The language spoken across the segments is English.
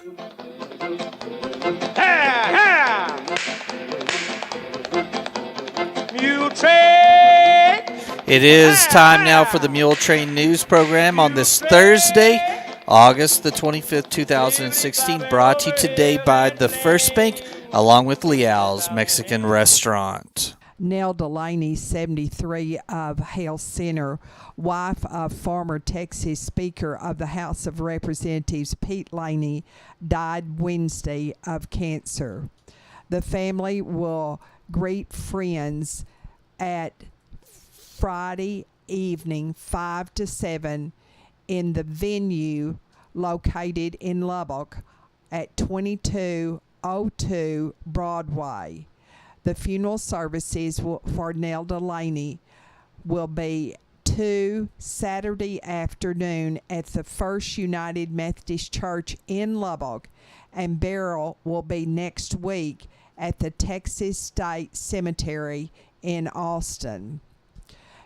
Muletrain! It is time now for the Muletrain News program on this Thursday, August the 25th, 2016, brought to you today by the First Bank, along with Leal's Mexican Restaurant. Nell Delaney, 73, of Hale Center, wife of former Texas Speaker of the House of Representatives Pete Laney, died Wednesday of cancer. The family will greet friends at Friday evening, 5 to 7, in the venue located in Lubbock at 2202 Broadway. The funeral services for Nell Delaney will be Saturday afternoon at the First United Methodist Church in Lubbock, and burial will be next week at the Texas State Cemetery in Austin.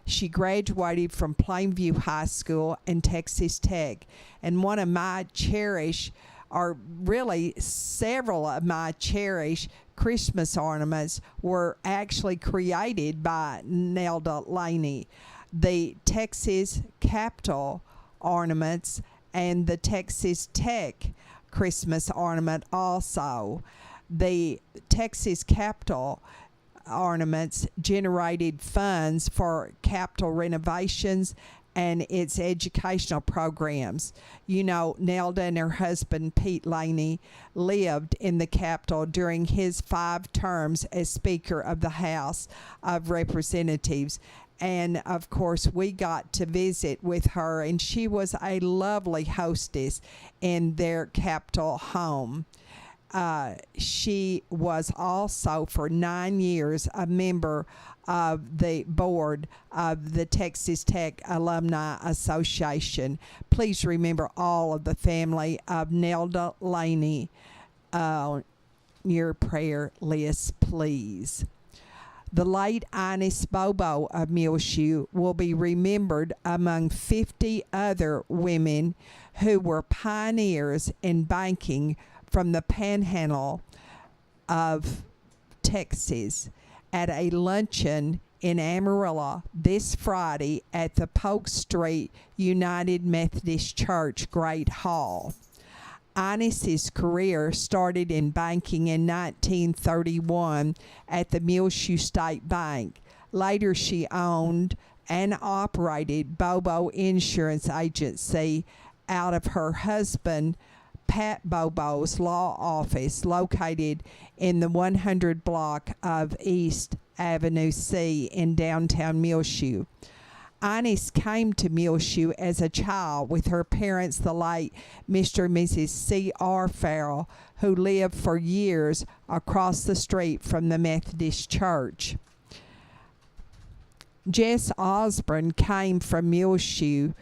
She graduated from Plainview High School and Texas Tech, and one of my cherished, or really several of my cherished, Christmas ornaments were actually created by Nell Delaney. The Texas Capitol ornaments and the Texas Tech Christmas ornament also. The Texas Capitol ornaments generated funds for Capitol renovations and its educational programs. You know, Nelda and her husband, Pete Laney, lived in the Capitol during his 5 terms as Speaker of the House of Representatives. And, of course, we got to visit with her, and she was a lovely hostess in their Capitol home. She was also for 9 years a member of the board of the Texas Tech Alumni Association. Please remember all of the family of Nelda Laney on your prayer list, please. The late Ines Bobo of Muleshoe will be remembered among 50 other women who were pioneers in banking from the Panhandle of Texas at a luncheon in Amarillo this Friday at the Polk Street United Methodist Church Great Hall. Ines's career started in banking in 1931 at the Muleshoe State Bank. Later, she owned and operated Bobo Insurance Agency out of her husband Pat Bobo's law office, located in the 100 block of East Avenue C in downtown Muleshoe. Ines came to Muleshoe as a child with her parents, the late Mr. and Mrs. C.R. Farrell, who lived for years across the street from the Methodist Church. Jess Osborne came from Muleshoe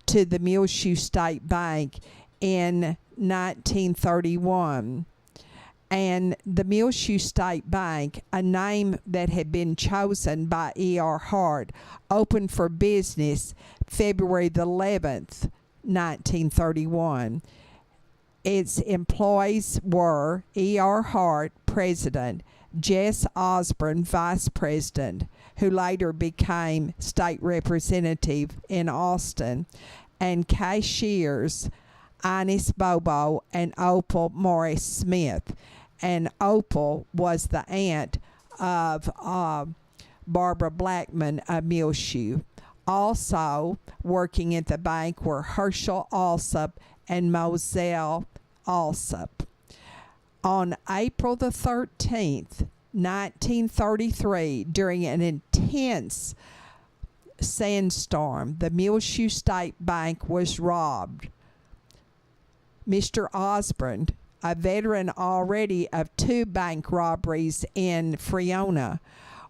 to the Muleshoe State Bank in 1931, and the Muleshoe State Bank, a name that had been chosen by E.R. Hart, opened for business February the 11th, 1931. Its employees were E.R. Hart, president, Jess Osborne, vice president, who later became state representative in Austin, and cashiers Ines Bobo and Opal Morris Smith. And Opal was the aunt of Barbara Blackman of Muleshoe. Also working at the bank were Herschel Alsop and Moselle Alsop. On April the 13th, 1933, during an intense sandstorm, the Muleshoe State Bank was robbed. Mr. Osborne, a veteran already of 2 bank robberies in Freona,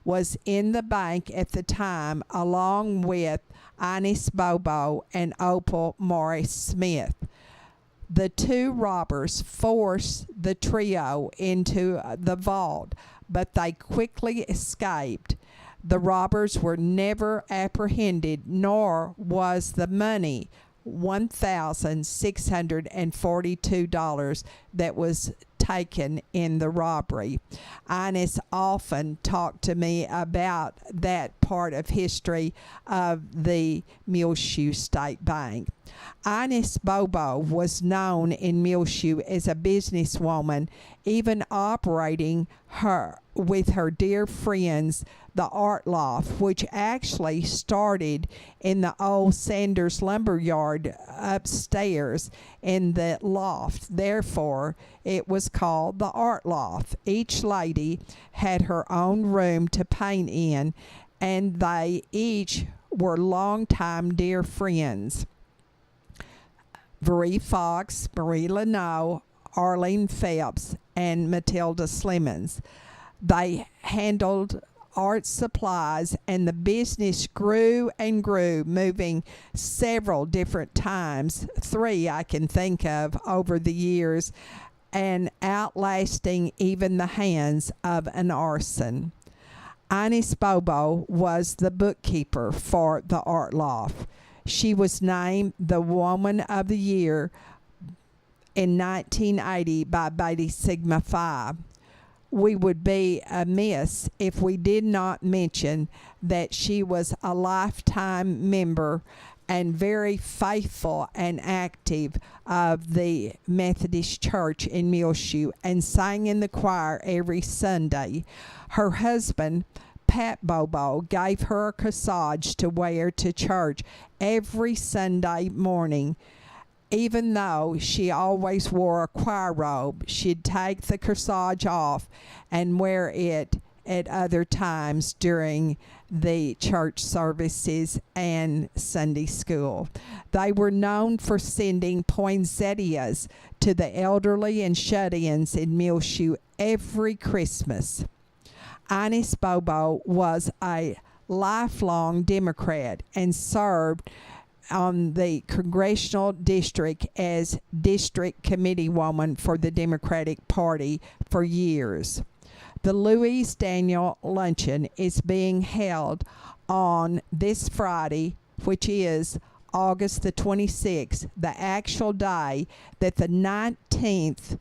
was in the bank at the time, along with Ines Bobo and Opal Morris Smith. The 2 robbers forced the trio into the vault, but they quickly escaped. The robbers were never apprehended, nor was the money $1,642 that was taken in the robbery. Ines often talked to me about that part of history of the Muleshoe State Bank. Ines Bobo was known in Muleshoe as a businesswoman, even operating with her dear friends the Art Loft, which actually started in the old Sanders lumberyard upstairs in the loft. Therefore, it was called the Art Loft. Each lady had her own room to paint in, and they each were longtime dear friends. Marie Fox, Marie Leno, Arlene Phelps, and Matilda Slimmons. They handled art supplies, and the business grew and grew, moving several different times, 3 I can think of over the years, and outlasting even the hands of an arson. Ines Bobo was the bookkeeper for the Art Loft. She was named the Woman of the Year in 1980 by Beta Sigma Phi. We would be amiss if we did not mention that she was a lifetime member and very faithful and active of the Methodist Church in Muleshoe, and sang in the choir every Sunday. Her husband, Pat Bobo, gave her a corsage to wear to church every Sunday morning. Even though she always wore a choir robe, she'd take the corsage off and wear it at other times during the church services and Sunday school. They were known for sending poinsettias to the elderly and shut-ins in Muleshoe every Christmas. Ines Bobo was a lifelong Democrat and served on the congressional district as district committee woman for the Democratic Party for years. The Louise Daniel Luncheon is being held on this Friday, which is August the 26th, the actual day that the 19th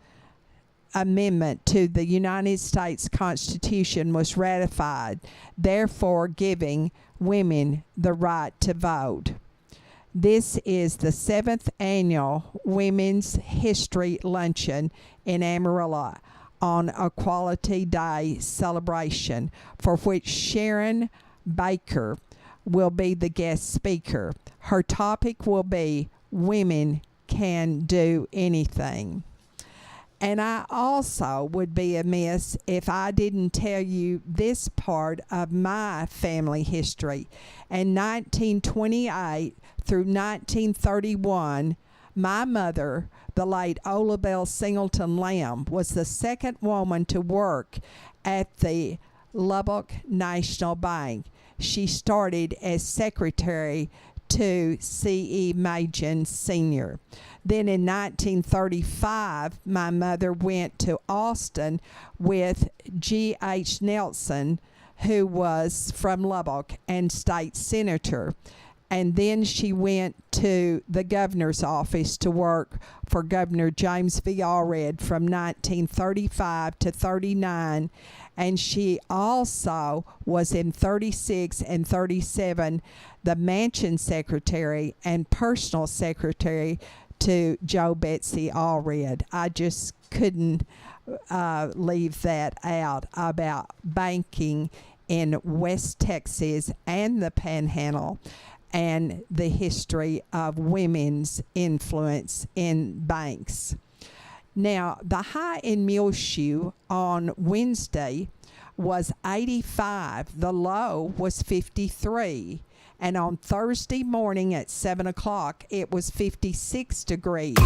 Amendment to the United States Constitution was ratified, therefore giving women the right to vote. This is the 7th annual Women's History Luncheon in Amarillo on Equality Day celebration, for which Sharon Baker will be the guest speaker. Her topic will be Women Can Do Anything. And I also would be amiss if I didn't tell you this part of my family history. In 1928 through 1931, my mother, the late Olabelle Singleton Lamb, was the second woman to work at the Lubbock National Bank. She started as secretary to C.E. Machen Sr. Then in 1935, my mother went to Austin with G.H. Nelson, who was from Lubbock and state senator. And then she went to the governor's office to work for Governor James V. Allred from 1935 to 39. And she also was in 36 and 37 the Mansion Secretary and Personal Secretary to Joe Betsy Allred. I just couldn't leave that out about banking in West Texas and the Panhandle, and the history of women's influence in banks. Now, the high in Muleshoe on Wednesday was 85. The low was 53. And on Thursday morning at 7 o'clock, it was 56 degrees.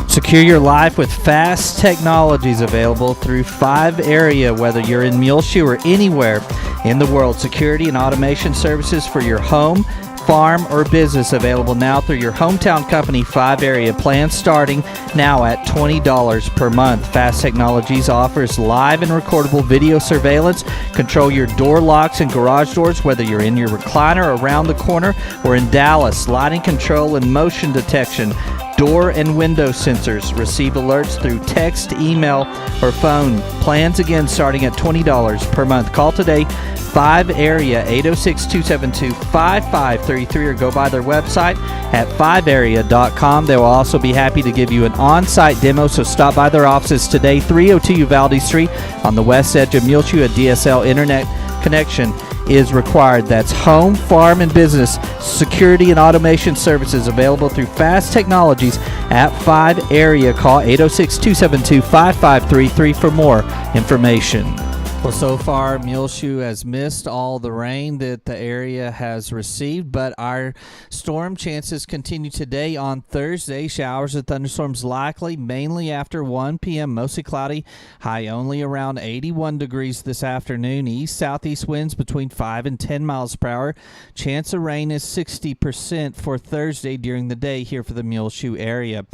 Secure your life with fast technologies available through 5 area, whether you're in Muleshoe or anywhere in the world. Security and automation services for your home, farm, or business available now through your hometown company 5 area plan, starting now at $20 per month. Fast Technologies offers live and recordable video surveillance. Control your door locks and garage doors, whether you're in your recliner, around the corner, or in Dallas. Lighting control and motion detection. Door and window sensors. Receive alerts through text, email, or phone. Plans again starting at $20 per month. Call today, 5 area 806-272-5533, or go by their website at 5area.com. They will also be happy to give you an on-site demo, so stop by their offices today, 302 Uvalde Street on the west edge of Muleshoe. A DSL internet connection is required. That's home, farm, and business security and automation services available through Fast Technologies at 5 area. Call 806-272-5533 for more information. Well, so far, Muleshoe has missed all the rain that the area has received, but our storm chances continue today on Thursday. Showers and thunderstorms likely, mainly after 1 p.m., mostly cloudy, high only around 81 degrees this afternoon. East-southeast winds between 5 and 10 miles per hour. Chance of rain is 60% for Thursday during the day here for the Muleshoe area.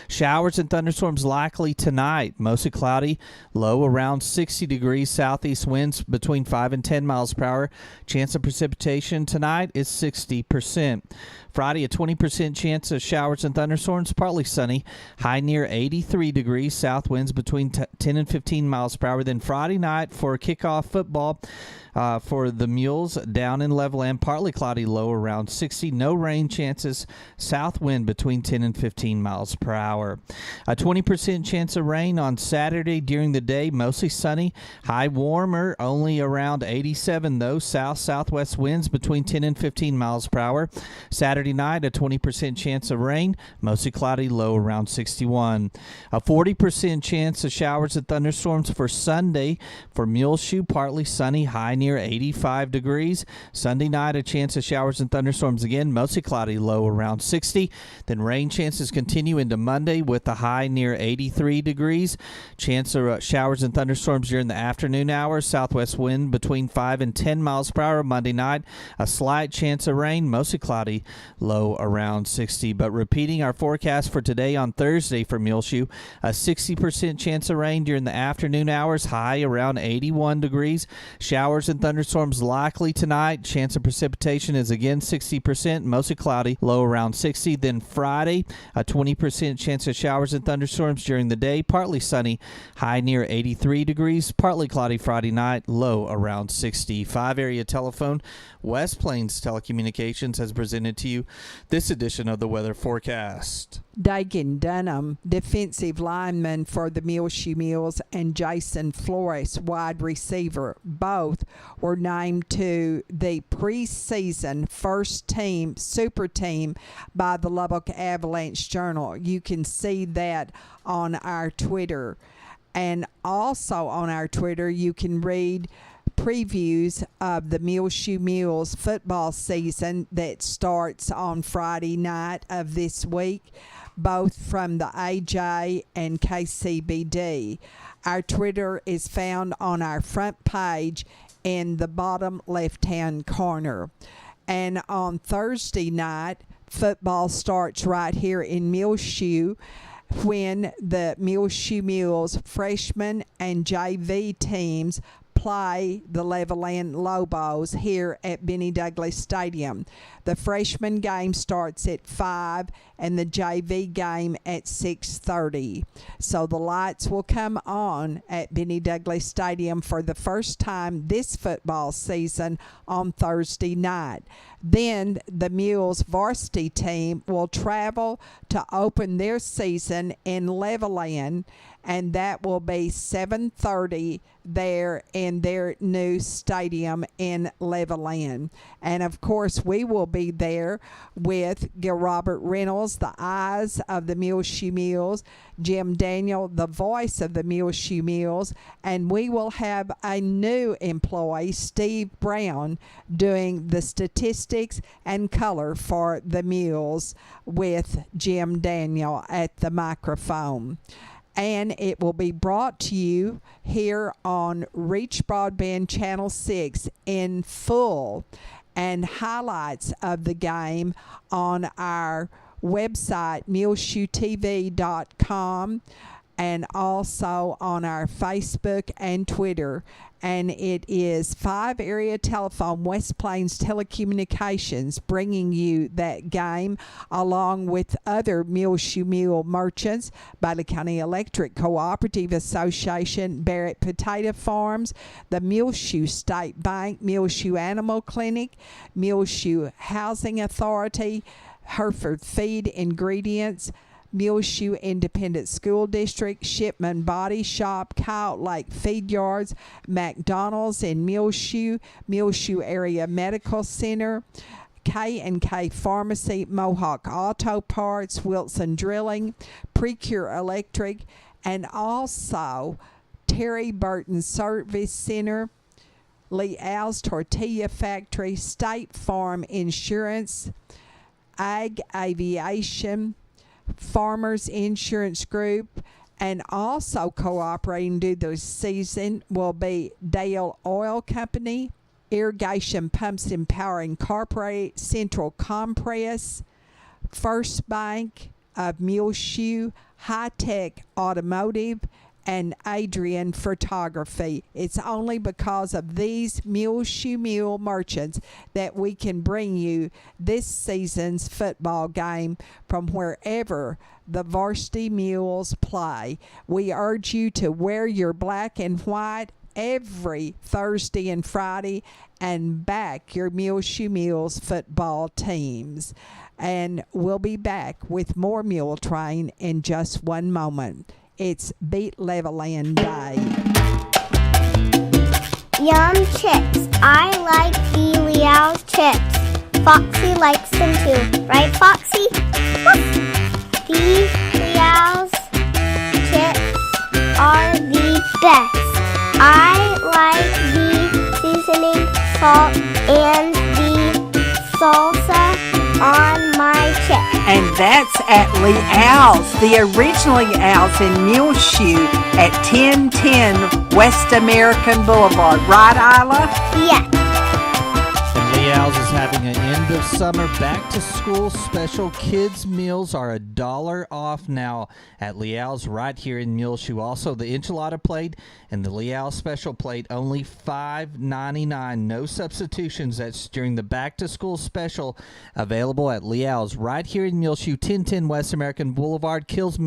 Showers and thunderstorms likely tonight, mostly cloudy, low around 60 degrees, southeast winds between 5 and 10 miles per hour. Chance of precipitation tonight is 60%. Friday, a 20% chance of showers and thunderstorms, partly sunny, high near 83 degrees, south winds between 10 and 15 miles per hour. Then Friday night for kickoff football for the Mules, down in Levelland, partly cloudy, low around 60, no rain chances, south wind between 10 and 15 miles per hour. A 20% chance of rain on Saturday during the day, mostly sunny, high warmer, only around 87 though, south-southwest winds between 10 and 15 miles per hour. Saturday night, a 20% chance of rain, mostly cloudy, low around 61. A 40% chance of showers and thunderstorms for Sunday for Muleshoe, partly sunny, high near 85 degrees. Sunday night, a chance of showers and thunderstorms again, mostly cloudy, low around 60. Then rain chances continue into Monday with a high near 83 degrees. Chance of showers and thunderstorms during the afternoon hours, southwest wind between 5 and 10 miles per hour. Monday night, a slight chance of rain, mostly cloudy, low around 60. But repeating our forecast for today on Thursday for Muleshoe, a 60% chance of rain during the afternoon hours, high around 81 degrees. Showers and thunderstorms likely tonight. Chance of precipitation is again 60%, mostly cloudy, low around 60. Then Friday, a 20% chance of showers and thunderstorms during the day, partly sunny, high near 83 degrees, partly cloudy Friday night, low around 60. 5 area telephone, West Plains Telecommunications has presented to you this edition of the weather forecast. Dagan Dunham, defensive lineman for the Muleshoe Mules, and Jason Flores, wide receiver, both were named to the preseason first team, super team by the Lubbock Avalanche Journal. You can see that on our Twitter. And also on our Twitter, you can read previews of the Muleshoe Mules football season that starts on Friday night of this week, both from the AJ and KCBD. Our Twitter is found on our front page in the bottom left-hand corner. And on Thursday night, football starts right here in Muleshoe when the Muleshoe Mules freshman and JV teams play the Levelland Lobos here at Benny Douglas Stadium. The freshman game starts at 5 and the JV game at 6:30. So the lights will come on at Benny Douglas Stadium for the first time this football season on Thursday night. Then the Mules varsity team will travel to open their season in Levelland, and that will be 7:30 there in their new stadium in Levelland. And of course, we will be there with Robert Reynolds, the eyes of the Muleshoe Mules, Jim Daniel, the voice of the Muleshoe Mules, and we will have a new employee, Steve Brown, doing the statistics and color for the Mules with Jim Daniel at the microphone. And it will be brought to you here on Reach Broadband Channel 6 in full. and highlights of the game on our website, muleshoetv.com, and also on our Facebook and Twitter. And it is 5 Area Telephone West Plains Telecommunications bringing you that game, along with other Muleshoe Mule merchants, Bailey County Electric Cooperative Association, Barrett Potato Farms, the Muleshoe State Bank, Muleshoe Animal Clinic, Muleshoe Housing Authority, Hereford Feed Ingredients, Muleshoe Independent School District, Shipman Body Shop, Coyote Lake Feed Yards, McDonald's in Muleshoe, Muleshoe Area Medical Center, K&K Pharmacy, Mohawk Auto Parts, Wilson Drilling, Precure Electric, and also Terry Burton Service Center, Lee Al's Tortilla Factory, State Farm Insurance, Ag Aviation, Farmers Insurance Group, and also cooperating due this season will be Dale Oil Company, Irrigation Pumps and Power Incorporated, Central Compress, First Bank of Muleshoe, High Tech Automotive, and Adrian Photography. It's only because of these Muleshoe Mule merchants that we can bring you this season's football game from wherever the varsity Mules play. We urge you to wear your black and white every Thursday and Friday and back your Muleshoe Mules football teams. And we'll be back with more Muletrain in just one moment. It's Beat Leveland Day. Yum chips. I like the Leal chips. Foxy likes them too. Right, Foxy? These Leal's chips are the best. I like the seasoning, salt, and the salsa on my chips. And that's at Lee Al's, the original Lee Al's in Muleshoe at 1010 West American Boulevard. Right, Isla? Yes. And Lee Al's is having an end of summer back to school special. Kids meals are $1 off now at Lee Al's right here in Muleshoe. Also, the enchilada plate and the Lee Al's special plate only $5.99. No substitutions. That's during the back to school special available at Lee Al's right here in Muleshoe, 1010 West American Boulevard. Kids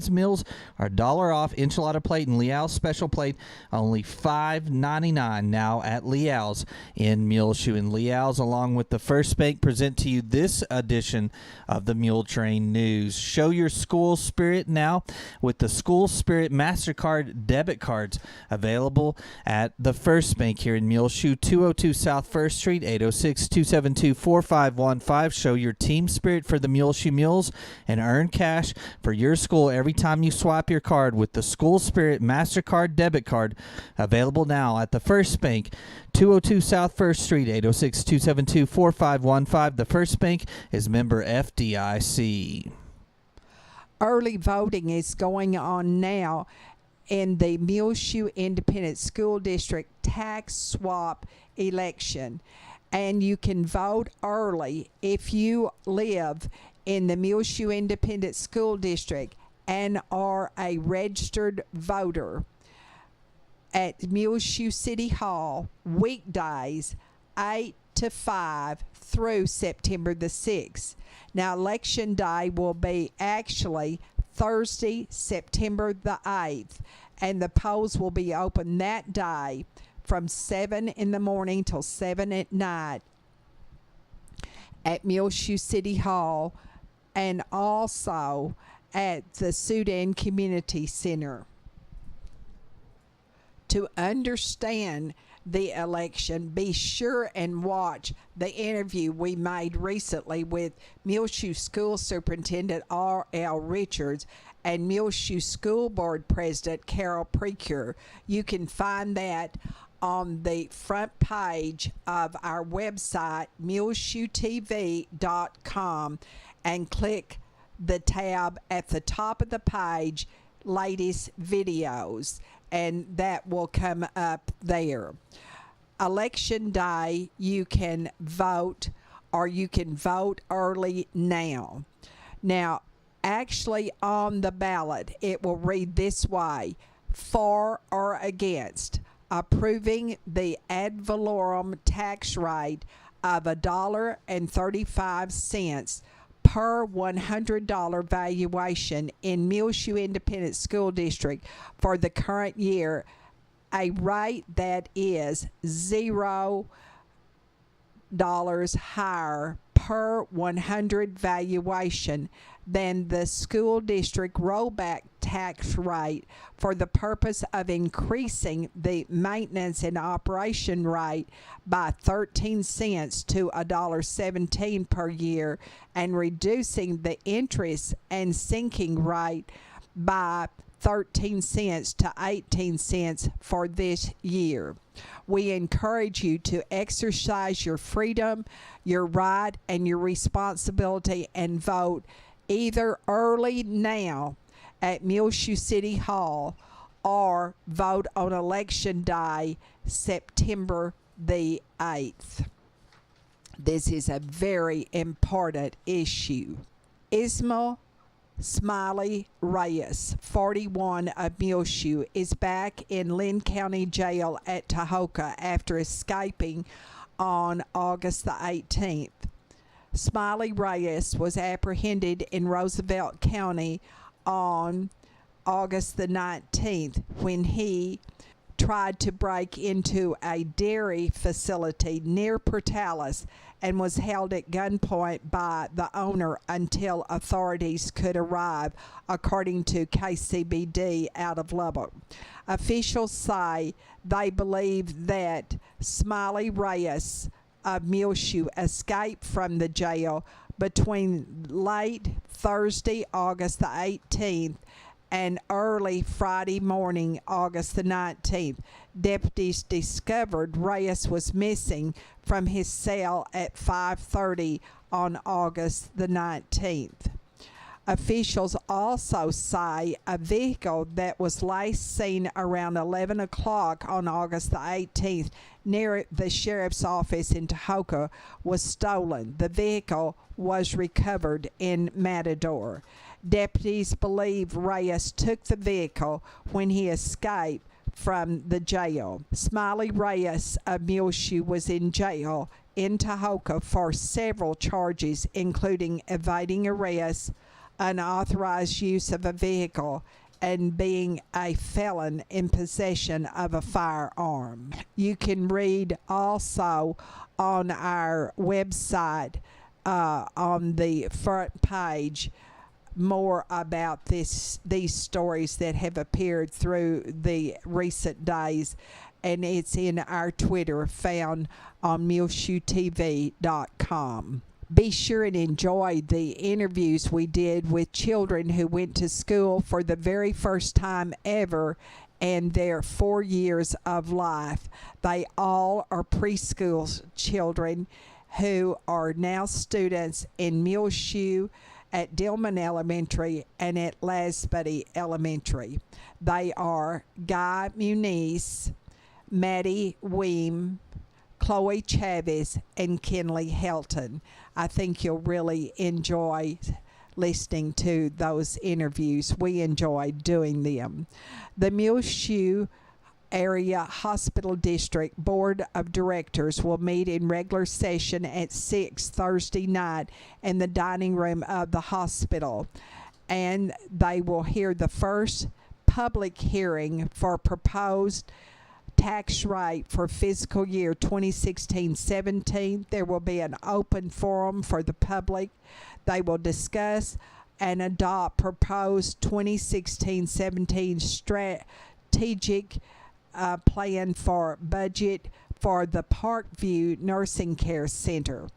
meals are $1 off. Enchilada plate and Lee Al's special plate only $5.99 now at Lee Al's in Muleshoe. And Lee Al's, along with the First Bank, present to you this edition of the Muletrain News. Show your school spirit now with the School Spirit MasterCard debit cards available at the First Bank here in Muleshoe, 202 South First Street, 806-272-4515. Show your team spirit for the Muleshoe Mules and earn cash for your school every time you swipe your card with the School Spirit MasterCard debit card available now at the First Bank, 202 South First Street, 806-272-4515. The First Bank is member FDIC. Early voting is going on now in the Muleshoe Independent School District tax swap election. And you can vote early if you live in the Muleshoe Independent School District and are a registered voter at Muleshoe City Hall weekdays 8 to 5 through September the 6th. Now, Election Day will be actually Thursday, September the 8th, and the polls will be open that day from 7 in the morning till 7 at night at Muleshoe City Hall and also at the Sudan Community Center. To understand the election, be sure and watch the interview we made recently with Muleshoe School Superintendent R.L. Richards and Muleshoe School Board President Carol Precure. You can find that on the front page of our website, muleshoetv.com, and click the tab at the top of the page, Latest Videos, and that will come up there. Election day, you can vote, or you can vote early now. Now, actually on the ballot, it will read this way: for or against approving the ad valorem tax rate of $1.35 per $100 valuation in Muleshoe Independent School District for the current year, a rate that is $0 higher per 100 valuation than the school district rollback tax rate for the purpose of increasing the maintenance and operation rate by 13 cents to $1.17 per year and reducing the interest and sinking rate by 13 cents to 18 cents for this year. We encourage you to exercise your freedom, your right, and your responsibility and vote either early now at Muleshoe City Hall or vote on Election Day, September the 8th. This is a very important issue. Ismael Smiley Reyes, 41, of Muleshoe, is back in Lynn County Jail at Tahoka after escaping on August the 18th. Smiley Reyes was apprehended in Roosevelt County on August the 19th when he tried to break into a dairy facility near Portales and was held at gunpoint by the owner until authorities could arrive, according to KCBD out of Lubbock. Officials say they believe that Smiley Reyes of Muleshoe escaped from the jail between late Thursday, August the 18th, and early Friday morning, August the 19th. Deputies discovered Reyes was missing from his cell at 5:30 on August the 19th. Officials also say a vehicle that was last seen around 11 o'clock on August the 18th near the sheriff's office in Tahoka was stolen. The vehicle was recovered in Matador. Deputies believe Reyes took the vehicle when he escaped from the jail. Smiley Reyes of Muleshoe was in jail in Tahoka for several charges, including evading arrest, unauthorized use of a vehicle, and being a felon in possession of a firearm. You can read also on our website on the front page more about these stories that have appeared through the recent days, and it's in our Twitter found on muleshoetv.com. Be sure and enjoy the interviews we did with children who went to school for the very first time ever and their 4 years of life. They all are preschool children who are now students in Muleshoe, at Dillman Elementary, and at Lasbuddy Elementary. They are Guy Muniz, Maddie Weem, Chloe Chavez, and Kenley Helton. I think you'll really enjoy listening to those interviews. We enjoyed doing them. The Muleshoe Area Hospital District Board of Directors will meet in regular session at 6 Thursday night in the dining room of the hospital, and they will hear the first public hearing for proposed tax rate for fiscal year 2016-17. There will be an open forum for the public. They will discuss and adopt proposed 2016-17 strategic plan for budget for the Parkview Nursing Care Center.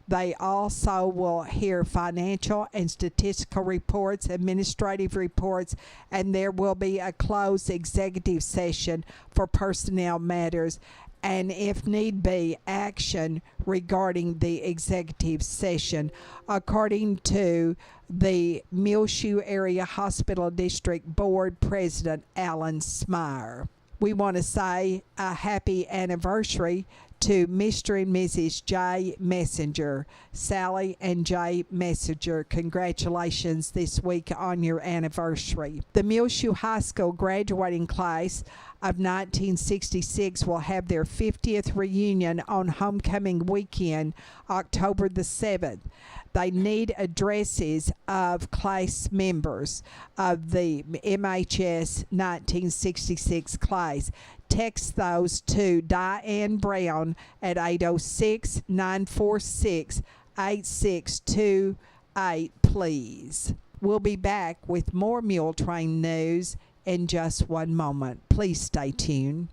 They also will hear financial and statistical reports, administrative reports, and there will be a closed executive session for personnel matters and, if need be, action regarding the executive session, according to the Muleshoe Area Hospital District Board President Alan Smyer. We want to say a happy anniversary to Mr. and Mrs. J. Messenger. Sally and Jay Messenger, congratulations this week on your anniversary. The Muleshoe High School graduating class of 1966 will have their 50th reunion on homecoming weekend, October the 7th. They need addresses of class members of the MHS 1966 class. Text those to Diane Brown at 806-946-8628, please. We'll be back with more Muletrain news in just one moment. Please stay tuned.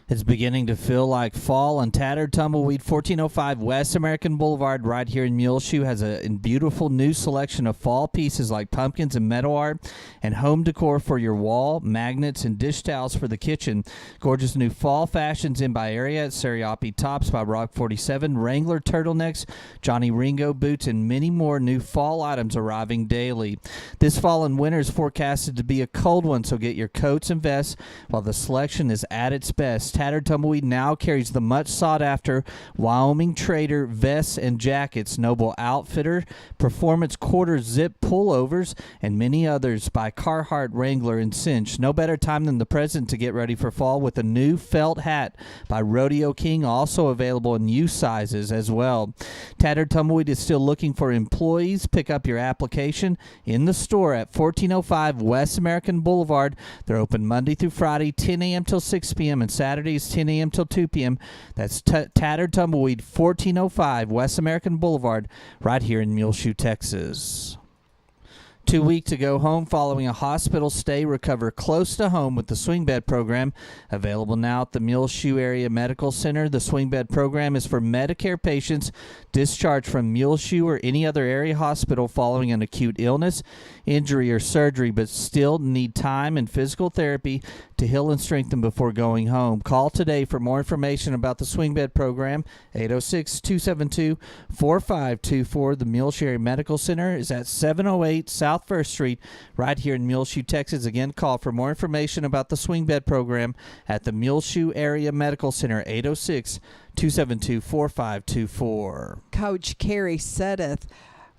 It's beginning to feel like fall, and Tattered Tumbleweed 1405 West American Boulevard right here in Muleshoe has a beautiful new selection of fall pieces like pumpkins and metal art and home decor for your wall, magnets, and dish towels for the kitchen. Gorgeous new fall fashions in by area at Seriope tops by Rock 47, Wrangler turtlenecks, Johnny Ringo boots, and many more new fall items arriving daily. This fall and winter is forecasted to be a cold one, so get your coats and vests while the selection is at its best. Tattered Tumbleweed now carries the much sought-after Wyoming Trader vests and jackets, Noble Outfitter, Performance Quarter Zip pullovers, and many others by Carhartt, Wrangler, and Cinch. No better time than the present to get ready for fall with a new felt hat by Rodeo King, also available in youth sizes as well. Tattered Tumbleweed is still looking for employees. Pick up your application in the store at 1405 West American Boulevard. They're open Monday through Friday, 10 a.m. till 6 p.m. and Saturdays 10 a.m. till 2 p.m. That's Tattered Tumbleweed, 1405 West American Boulevard, right here in Muleshoe, Texas. 2 weeks to go home following a hospital stay. Recover close to home with the Swing Bed program. Available now at the Muleshoe Area Medical Center. The Swing Bed program is for Medicare patients discharged from Muleshoe or any other area hospital following an acute illness, injury, or surgery, but still need time and physical therapy to heal and strengthen before going home. Call today for more information about the Swing Bed program. 806-272-4524. The Muleshoe Area Medical Center is at 708 South First Street, right here in Muleshoe, Texas. Again, call for more information about the Swing Bed program at the Muleshoe Area Medical Center, 806-272-4524. Coach Carrie Suddeth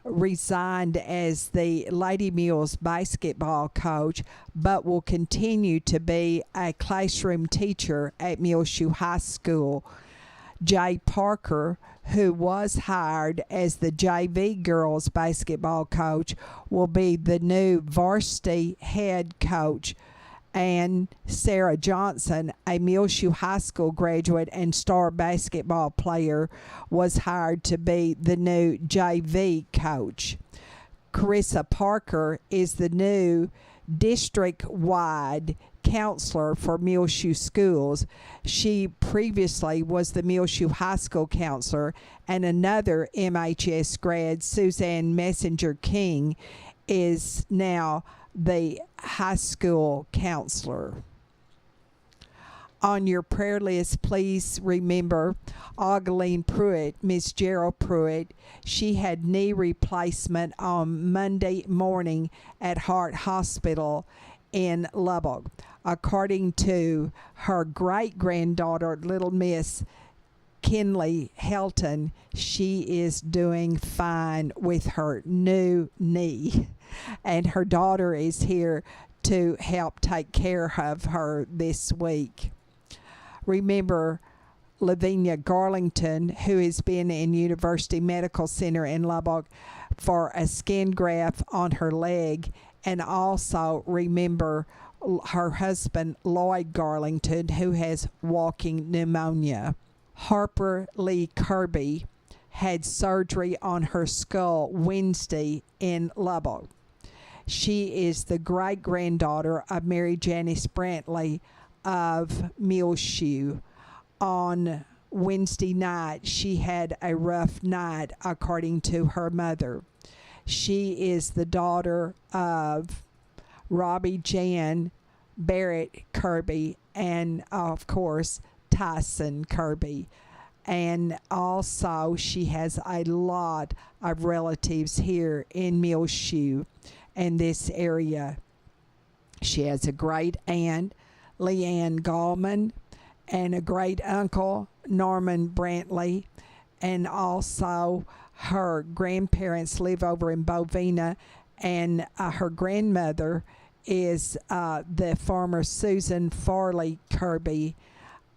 resigned as the Lady Mules basketball coach, but will continue to be a classroom teacher at Muleshoe High School. Jay Parker, who was hired as the JV girls basketball coach, will be the new varsity head coach. And Sarah Johnson, a Muleshoe High School graduate and star basketball player, was hired to be the new JV coach. Carissa Parker is the new district-wide counselor for Muleshoe schools. She previously was the Muleshoe High School counselor, and another MHS grad, Suzanne Messenger King, is now the high school counselor. On your prayer list, please remember Augeline Pruitt, Miss Gerald Pruitt. She had knee replacement on Monday morning at Hart Hospital in Lubbock. According to her great-granddaughter, Little Miss Kinley Helton, she is doing fine with her new knee. And her daughter is here to help take care of her this week. Remember Lavinia Garlington, who has been in University Medical Center in Lubbock for a skin graft on her leg. And also remember her husband, Lloyd Garlington, who has walking pneumonia. Harper Lee Kirby had surgery on her skull Wednesday in Lubbock. She is the great-granddaughter of Mary Janice Brantley of Muleshoe. On Wednesday night, she had a rough night, according to her mother. She is the daughter of Robbie Jan Barrett Kirby and, of course, Tyson Kirby. And also she has a lot of relatives here in Muleshoe and this area. She has a great aunt, Leanne Gallman, and a great uncle, Norman Brantley, and also her grandparents live over in Bovina, and her grandmother is the former Susan Farley Kirby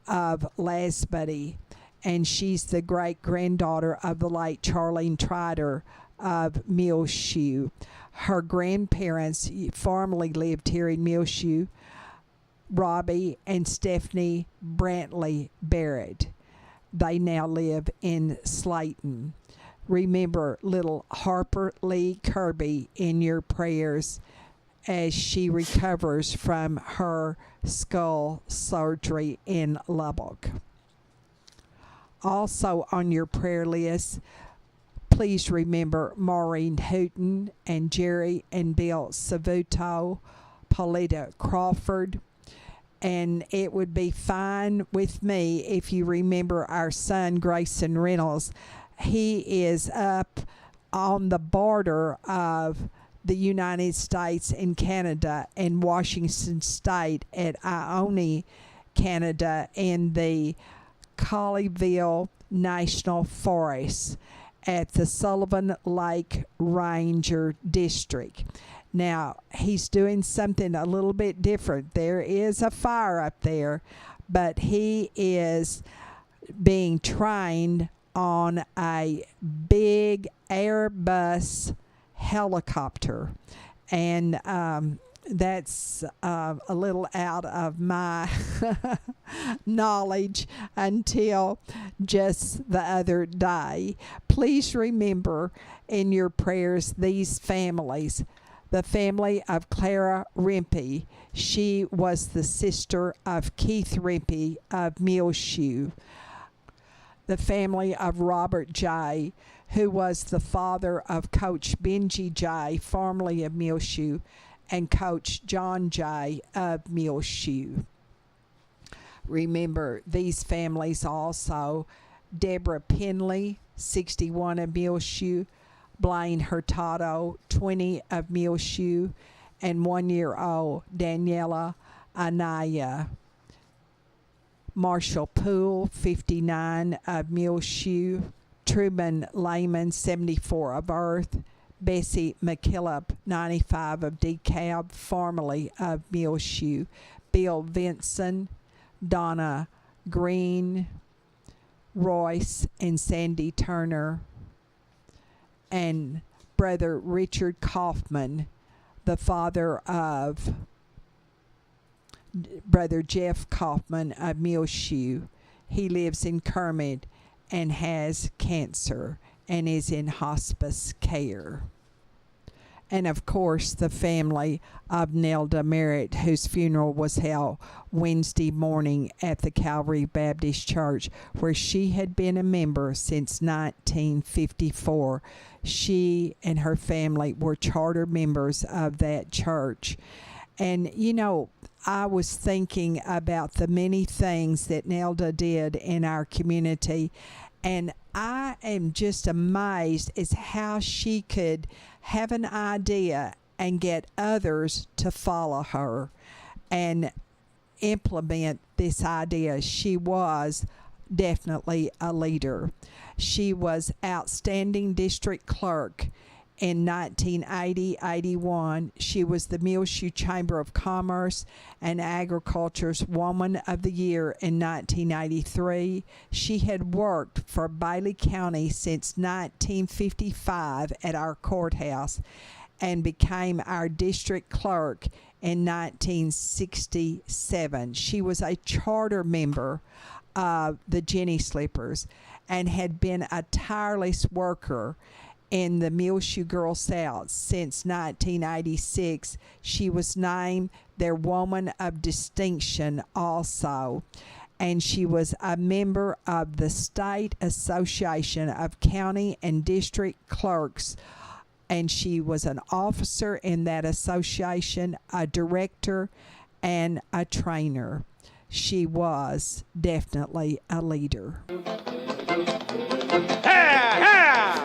of Lasbuddy, and she's the great granddaughter of the late Charlene Trotter of Millshoe. Her grandparents formerly lived here in Millshoe, Robbie and Stephanie Brantley Barrett. They now live in Slayton. Remember little Harper Lee Kirby in your prayers as she recovers from her skull surgery in Lubbock. Also on your prayer list, please remember Maureen Hooten and Jerry and Bill Savuto, Pauletta Crawford. And it would be fine with me if you remember our son Grayson Reynolds. He is up on the border of the United States and Canada in Washington State at Ione, Canada, in the Colleyville National Forest at the Sullivan Lake Ranger District. Now, he's doing something a little bit different. There is a fire up there, but he is being trained on a big Airbus helicopter. And that's a little out of my knowledge until just the other day. Please remember in your prayers these families. The family of Clara Rimpey. She was the sister of Keith Rimpey of Millshoe. The family of Robert J., who was the father of Coach Benji J., formerly of Millshoe, and Coach John J. of Millshoe. Remember these families also: Deborah Penley, 61 of Millshoe, Blaine Hurtado, 20 of Millshoe, and 1-year-old Daniela Anaya. Marshall Poole, 59 of Millshoe, Truman Lehman, 74 of Earth, Bessie McKillop, 95 of DeKalb, formerly of Millshoe, Bill Vinson, Donna Green, Royce and Sandy Turner, and Brother Richard Kaufman, the father of Brother Jeff Kaufman of Millshoe. He lives in Kermit and has cancer and is in hospice care. And of course, the family of Nelda Merritt, whose funeral was held Wednesday morning at the Calvary Baptist Church, where she had been a member since 1954. She and her family were charter members of that church. And, you know, I was thinking about the many things that Nelda did in our community, and I am just amazed as how she could have an idea and get others to follow her and implement this idea. She was definitely a leader. She was outstanding district clerk in 1980-81. She was the Millshoe Chamber of Commerce and Agriculture's Woman of the Year in 1983. She had worked for Bailey County since 1955 at our courthouse and became our district clerk in 1967. She was a charter member of the Jenny Slippers and had been a tireless worker in the Millshoe Girl Scouts since 1986. She was named their Woman of Distinction also, and she was a member of the State Association of County and District Clerks, and she was an officer in that association, a director, and a trainer. She was definitely a leader.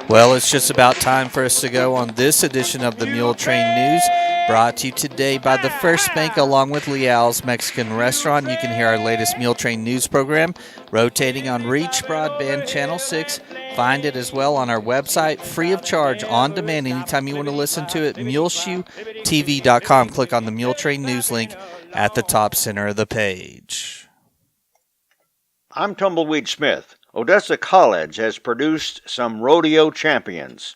Well, it's just about time for us to go on this edition of the Muletrain News, brought to you today by the First Bank along with Leal's Mexican Restaurant. You can hear our latest Muletrain news program rotating on Reach Broadband Channel 6. Find it as well on our website, free of charge, on demand, anytime you want to listen to it, muleshoetv.com. Click on the Muletrain news link at the top center of the page. I'm Tumbleweed Smith. Odessa College has produced some rodeo champions.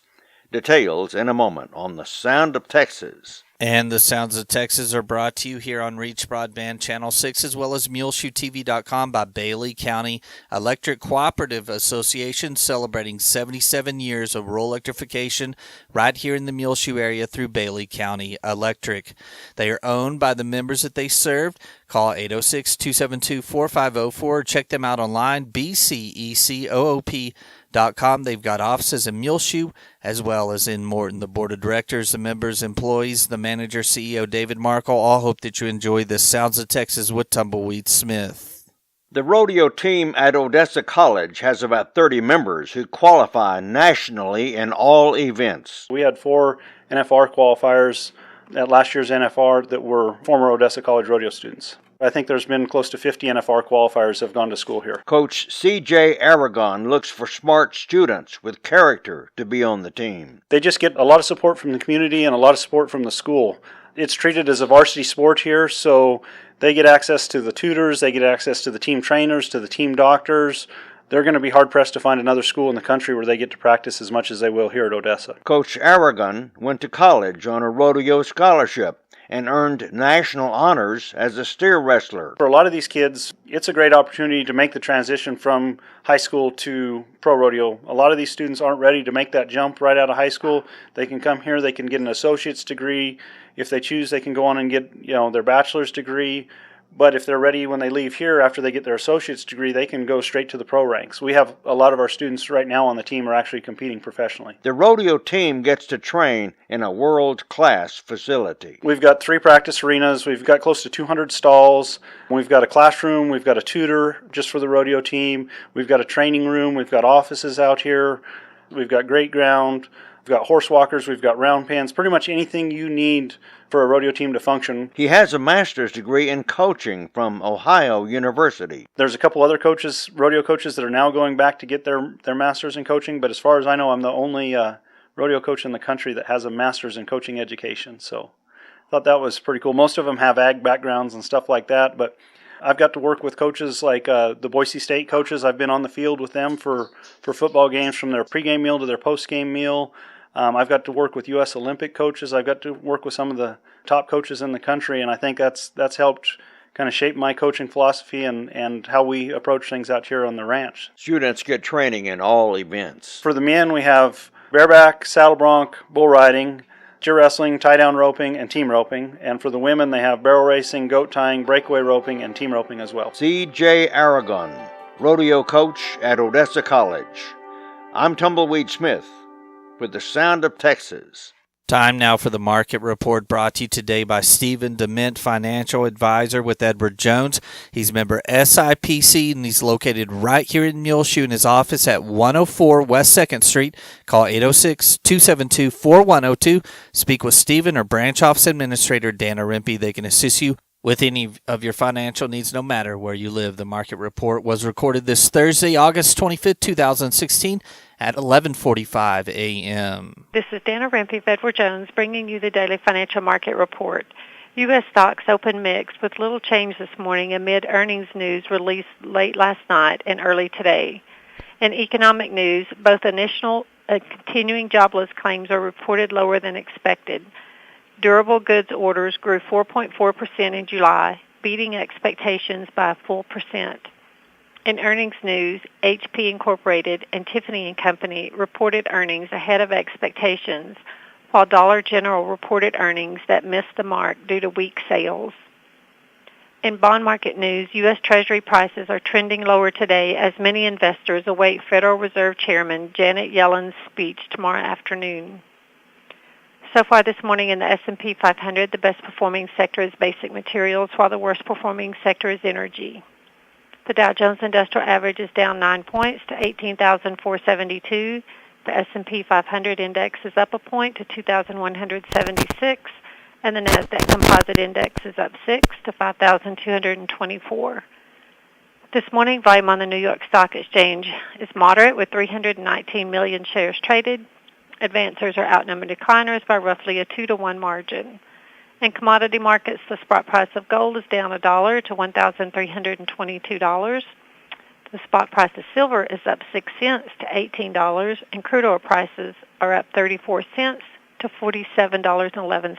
Details in a moment on the Sound of Texas. And the Sounds of Texas are brought to you here on Reach Broadband Channel 6 as well as MuleshoeTV.com by Bailey County Electric Cooperative Association, celebrating 77 years of rural electrification right here in the Muleshoe area through Bailey County Electric. They are owned by the members that they serve. Call 806-272-4504 or check them out online, bcecoop.com. They've got offices in Muleshoe as well as in Morton. The board of directors, the members, employees, the manager, CEO David Markle, all hope that you enjoy this Sounds of Texas with Tumbleweed Smith. The rodeo team at Odessa College has about 30 members who qualify nationally in all events. We had 4 NFR qualifiers at last year's NFR that were former Odessa College rodeo students. I think there's been close to 50 NFR qualifiers that have gone to school here. Coach C.J. Aragon looks for smart students with character to be on the team. They just get a lot of support from the community and a lot of support from the school. It's treated as a varsity sport here, so they get access to the tutors, they get access to the team trainers, to the team doctors. They're going to be hard-pressed to find another school in the country where they get to practice as much as they will here at Odessa. Coach Aragon went to college on a rodeo scholarship and earned national honors as a steer wrestler. For a lot of these kids, it's a great opportunity to make the transition from high school to pro rodeo. A lot of these students aren't ready to make that jump right out of high school. They can come here, they can get an associate's degree. If they choose, they can go on and get, their bachelor's degree. But if they're ready when they leave here after they get their associate's degree, they can go straight to the pro ranks. We have a lot of our students right now on the team are actually competing professionally. The rodeo team gets to train in a world-class facility. We've got 3 practice arenas. We've got close to 200 stalls. We've got a classroom. We've got a tutor just for the rodeo team. We've got a training room. We've got offices out here. We've got great ground. We've got horse walkers. We've got round pens. Pretty much anything you need for a rodeo team to function. He has a master's degree in coaching from Ohio University. There's a couple other coaches, rodeo coaches, that are now going back to get their master's in coaching, but as far as I know, I'm the only rodeo coach in the country that has a master's in coaching education. So I thought that was pretty cool. Most of them have ag backgrounds and stuff like that, but I've got to work with coaches like the Boise State coaches. I've been on the field with them for football games, from their pregame meal to their postgame meal. I've got to work with U.S. Olympic coaches. I've got to work with some of the top coaches in the country, and I think that's helped kind of shape my coaching philosophy and how we approach things out here on the ranch. Students get training in all events. For the men, we have bareback, saddle bronc, bull riding, deer wrestling, tie-down roping, and team roping. And for the women, they have barrel racing, goat tying, breakaway roping, and team roping as well. C.J. Aragon, rodeo coach at Odessa College. I'm Tumbleweed Smith with the Sound of Texas. Time now for the market report, brought to you today by Stephen Dement, financial advisor with Edward Jones. He's member SIPC, and he's located right here in Muleshoe in his office at 104 West 2nd Street. Call 806-272-4102. Speak with Stephen or branch office administrator Dana Rempe. They can assist you with any of your financial needs, no matter where you live. The market report was recorded this Thursday, August 25th, 2016, at 11:45 a.m. This is Dana Rempe of Edward Jones bringing you the daily financial market report. U.S. stocks opened mixed with little change this morning amid earnings news released late last night and early today. In economic news, both initial and continuing jobless claims are reported lower than expected. Durable goods orders grew 4.4% in July, beating expectations by a full percent. In earnings news, HP Incorporated and Tiffany & Company reported earnings ahead of expectations, while Dollar General reported earnings that missed the mark due to weak sales. In bond market news, U.S. Treasury prices are trending lower today as many investors await Federal Reserve Chairman Janet Yellen's speech tomorrow afternoon. So far this morning in the S&P 500, the best performing sector is basic materials, while the worst performing sector is energy. The Dow Jones Industrial Average is down 9 points to 18,472. The S&P 500 index is up a point to 2,176. and the NASDAQ Composite Index is up 6 to 5,224. This morning, volume on the New York Stock Exchange is moderate with 319 million shares traded. Advancers are outnumbered decliners by roughly a 2-to-1 margin. In commodity markets, the spot price of gold is down $1 to $1,322. The spot price of silver is up 6 cents to $18, and crude oil prices are up 34 cents to $47.11.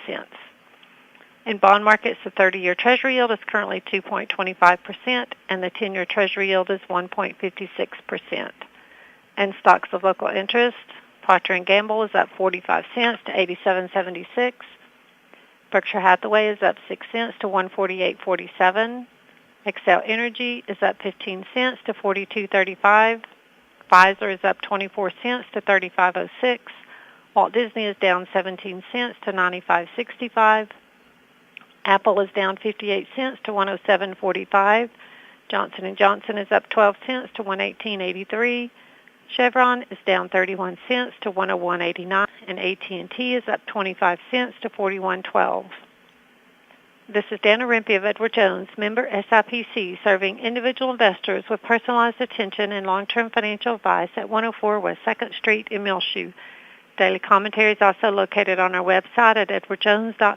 In bond markets, the 30-year Treasury yield is currently 2.25%, and the 10-year Treasury yield is 1.56%. And stocks of local interest, Procter & Gamble is up 45 cents to 87.76. Berkshire Hathaway is up 6 cents to 148.47. Excel Energy is up 15 cents to 42.35. Pfizer is up 24 cents to 35.06. Walt Disney is down 17 cents to 95.65. Apple is down 58 cents to 107.45. Johnson & Johnson is up 12 cents to 118.83. Chevron is down 31 cents to 101.89, and AT&T is up 25 cents to 41.12. This is Dana Rempe of Edward Jones, member SIPC, serving individual investors with personalized attention and long-term financial advice at 104 West 2nd Street in Millshoe. Daily commentary is also located on our website at edwardjones.com.